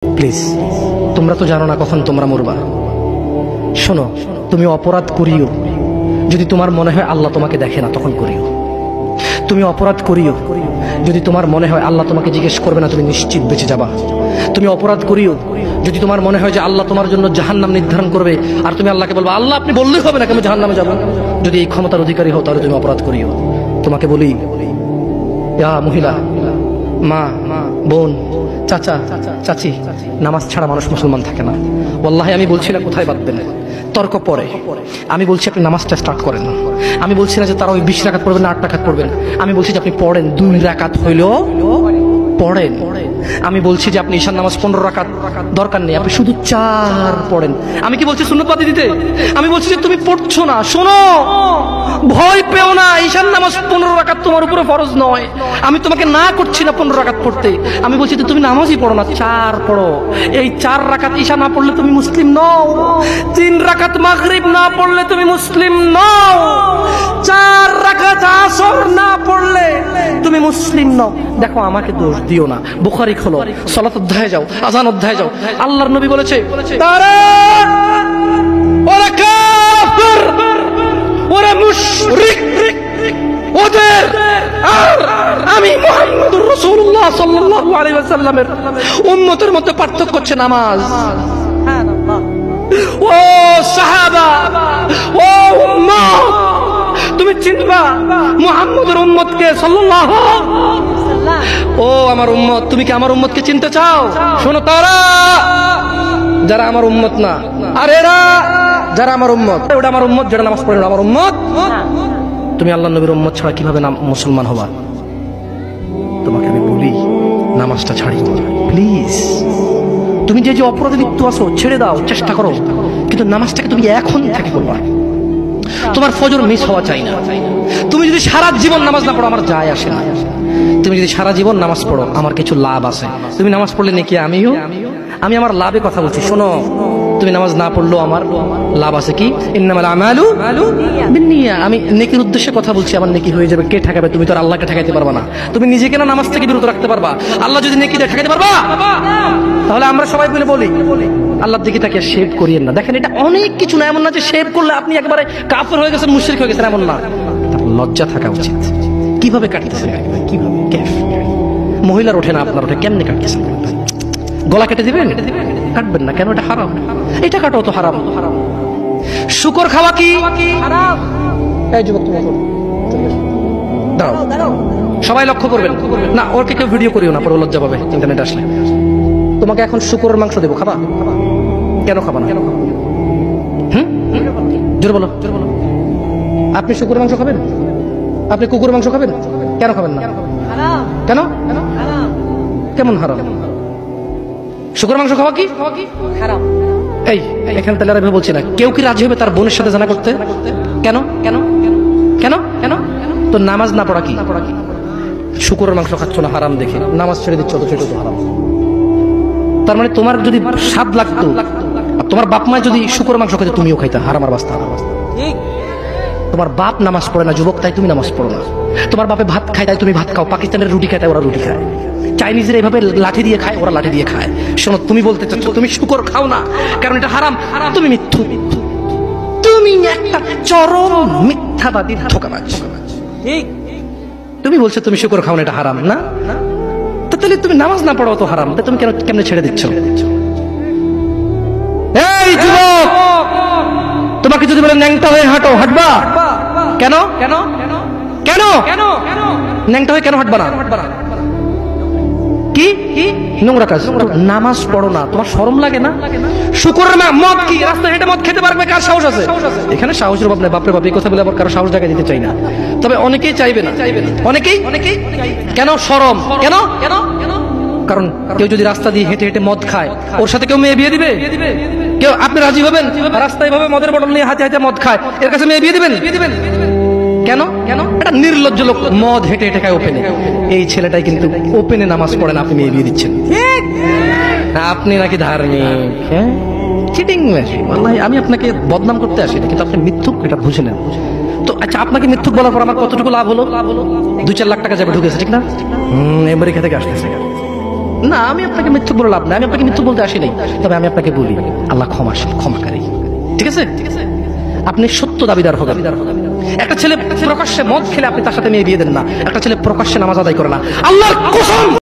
Please, তোমরা তো জানো না কখন তোমরা মরবা। শোনো, তুমি অপরাধ করিও যদি তোমার মনে হয় আল্লাহ তোমাকে দেখে না, তখন করিও। তুমি অপরাধ করিও যদি তোমার মনে হয় আল্লাহ তোমাকে জিজ্ঞেস করবে না, তুমি নিশ্চিত বেঁচে যাবা। তুমি অপরাধ করিও যদি তোমার মনে হয় যে আল্লাহ তোমার জন্য জাহান্নাম নির্ধারণ করবে, আর তুমি আল্লাহকে বলবা আল্লাহ আপনি বললেই হবে না আমি জাহান্নামে যাবো। যদি এই ক্ষমতার অধিকারী হও তাহলে তুমি অপরাধ করিও। তোমাকে বলি, ইয়া মহিলা, মা, বোন, চাচা, চাচি, নামাজ ছাড়া মানুষ মুসলমান থাকে না। ওয়াল্লাহি আমি বলছি না কোথায় বাঁধবেন, তর্ক পরে। আমি বলছি আপনি নামাজটা স্টার্ট করেন। আমি বলছি না যে তারা ওই 20 রাকাত পড়বেন না 8 রাকাত পড়বেন। আমি বলছি যে আপনি পড়েন, 2 রাকাত হইলেও পড়েন। আমি বলছি যে আপনি ঈশার নামাজ 15 রাকাত দরকার নেই, আপনি শুধু 4 পড়েন। আমি কি বলছি সুন্নত বাদ দিতে? আমি বলছি যে তুমি পড়ছো না, শোনো, ভয় পেও না, ঈশার নামাজ 15 রাকাত তোমার উপরে ফরজ নয়। আমি তোমাকে না করছি না 15 রাকাত পড়তে। আমি বলছি যে তুমি নামাজই পড়ো না, 4 পড়ো। এই 4 রাকাত ঈশা না পড়লে তুমি মুসলিম নও। 3 রাকাত মাগরিব না পড়লে তুমি মুসলিম নও। 4 রাকাত আসর না পড়লে তুমি মুসলিম নও। দেখো, আমাকে দোষ দিও না। বুখারী খোলো, সালাত অধ্যায়ে যাও, আযান অধ্যায়ে যাও। আল্লাহর নবী বলেছে তারা ওরা কাফির, ওরা মুশরিক, ওদের আর আমি মুহাম্মদুর রাসূলুল্লাহ সাল্লাল্লাহু আলাইহি ওয়াসাল্লামের উম্মতের মধ্যে পার্থক্য হচ্ছে নামাজ। সুবহানাল্লাহ। ও সাহাবা, ও উম্মত, তুমি চিনবা মুহাম্মদের উম্মতকে সাল্লাল্লাহু আলাইহি ওয়াসাল্লাম। ও আমার উম্মত, তুমি কি আমার উম্মতকে চিনতে চাও? শোনো, তারা যারা আমার উম্মত না, আর এরা যারা আমার উম্মত। ওটা আমার উম্মত যারা নামাজ পড়ে না, আমার উম্মত। তুমি আল্লাহর নবীর উম্মত ছাড়া কিভাবে মুসলমান হবা? তোমাকে আমি বলি, নামাজটা ছাড়ি প্লিজ। তুমি যে যে অপরাধে লিপ্ত আছো ছেড়ে দাও, চেষ্টা করো, কিন্তু নামাজটাকে তুমি এখন থেকে করবা। তোমার ফজর মিস হওয়া চাই না। তুমি যদি সারা জীবন নামাজ না পড়ো, আমার যায় আসে না। তুমি যদি সারা জীবন নামাজ পড়ো, আমার কিছু লাভ আছে। তুমি নামাজ পড়লে নাকি আমিও, আমি আমার লাভে কথা বলছি। শোনো, তুমি নামাজ না পড়লেও আমার লাভ আছে। কি? ইন্নামাল আমালু বিন্নিয়াত। আমি নেকির উদ্দেশ্যে কথা বলছি, আমার নেকি হয়ে যাবে। কে ঠেকাবে? তুমি তো আর আল্লাহকে ঠেকাইতে পারবা না। তুমি নিজেকে না নামাজ থেকে বিরত রাখতে পারবা, আল্লাহ যদি নেকি দেয় ঠেকাইতে পারবা? তাহলে আমরা সবাই মিলে বলি আল্লাহর দিকে তাকিয়ে শেভ করিয়েন না। দেখেন, এটা অনেক কিছু না, এমন না যে শেভ করলে আপনি একেবারে কাফের হয়ে গেছেন, মুশরিক হয়ে গেছেন, এমন না। লজ্জা থাকা উচিত। কিভাবে কাটতেছেন? কিভাবে? মহিলার ওঠে না, আপনার ওঠে, কেমনে কাটতেছেন? গলা কেটে দিবেন? কাটবেন না কেন? এটা হারাম। এটা কাটাও তো হারাম। শুকর খাওয়া কি হারাম? এই যুবক, তুমি দাঁড়াও, সবাই লক্ষ্য করবেন না, ওকে কেউ ভিডিও করিও না, পরে লজ্জা পাবে ইন্টারনেট আসলে। তোমাকে এখন শুকরের মাংস দেবো, খাবা? কেন খাবা না? জোরে বলো। আপনি শুকরের মাংস খাবেন? আপনি কুকুরের মাংস খাবেন? কেন খাবেন না? কেন? কেমন হারাম? শুকর মাংস খাওয়া কি হারাম? এই এখানে তাহলে আর বলছি না, কেউ কি রাজি হবে তার বোনের সাথে জানা করতে? কেন? কেন? কেন? কেন? তো নামাজ না পড়া কি? শুকরের মাংস খাচ্ছ না হারাম দেখে, নামাজ ছেড়ে দিচ্ছ, তো সেটা তো হারাম। তার মানে তোমার যদি স্বাদ লাগতো, তোমার বাপ মা যদি শুকর মাংস খাইতে, তুমিও খাইতে, হারাম আর বাস্তা। তোমার বাপ নামাজ পড়ে না যুবক, তাই তুমি নামাজ পড়ো না। তোমার বাপে ভাত খায়, তাই তুমি ভাত খাও। পাকিস্তানের রুটি খায়, তাই ওরা রুটি খায়। চাইনিজরা এইভাবে লাঠি দিয়ে খায়, ওরা লাঠি দিয়ে খায়। শোনো, তুমি বলতে চাচ্ছ তুমি শুকর খাও না কারণ এটা হারাম, তুমি মিথ্যু। তুমি একটা চরম মিথ্যাবাদী, ধোঁকাবাজ। তুমি বলছো তুমি শুকর খাও না, এটা হারাম না? তো তাহলে তুমি নামাজ না পড়ো তো হারাম, তুমি কেন কেমনে ছেড়ে দিচ্ছ? এই যুবক, তোমাকে যদি বলে ন্যাংটা হয়ে হাঁটো, হাঁটবা? কেন? কেন? কেন? ন্যাংটা হয়ে কেন হাঁটবা না? কি নোংরা কাজ? নামাজ পড়ো না, তোমার শরম লাগে না? শুকরের মদ কি রাস্তায় হেঁটে মদ খেতে পারবে? কার সাহস আছে? এখানে সাহসের অভাব নেই। বাপরে বাপ, এই কথা বলে আবার কারো সাহস জায়গা দিতে চাই না, তবে অনেকেই চাইবে না। অনেকেই কেন? শরম। কেন? কারণ কেউ যদি রাস্তা দিয়ে হেঁটে হেঁটে মদ খায়, ওর সাথে কেউ মেয়ে বিয়ে দিবে? কেউ? আপনি রাজি হবেন? রাস্তায় ভাবে মদের বটল নিয়ে হাতে হাতে মদ খায়, এর কাছে মেয়ে বিয়ে দিবেন? কেন? কেন? এটা নির্লজ্জ লোক, মদ হেঁটে হেঁটে খায় ওপেনে। এই ছেলেটাই কিন্তু ওপেনে নামাজ পড়ে না, আপনি মেয়ে বিয়ে দিচ্ছেন। আপনি নাকি ধার্মিক? হ্যাঁ, চিটিং মেশিন। ওয়াল্লাহি আমি আপনাকে বদনাম করতে আসি না, কিন্তু আপনি মিথ্যুক, এটা বুঝে নেন। তো আচ্ছা, আপনাকে মিথ্যুক বলার পর আমার কতটুকু লাভ হলো? 2-4 লাখ টাকা যাবে ঢুকেছে, ঠিক না? আমেরিকা থেকে আসতেছে। না, আমি আপনাকে মিথ্যুক বলে লাভ নাই, আমি আপনাকে মিথ্যুক বলতে আসি নাই, তবে আমি আপনাকে বলি আল্লাহ ক্ষমাকারী। ঠিক আছে, আপনি সত্য দাবিদার হবেন। একটা ছেলে প্রকাশ্যে মদ খেলে আপনি তার সাথে মেয়ে বিয়ে দেন না, একটা ছেলে প্রকাশ্যে নামাজ আদায় করে না, আল্লাহর কসম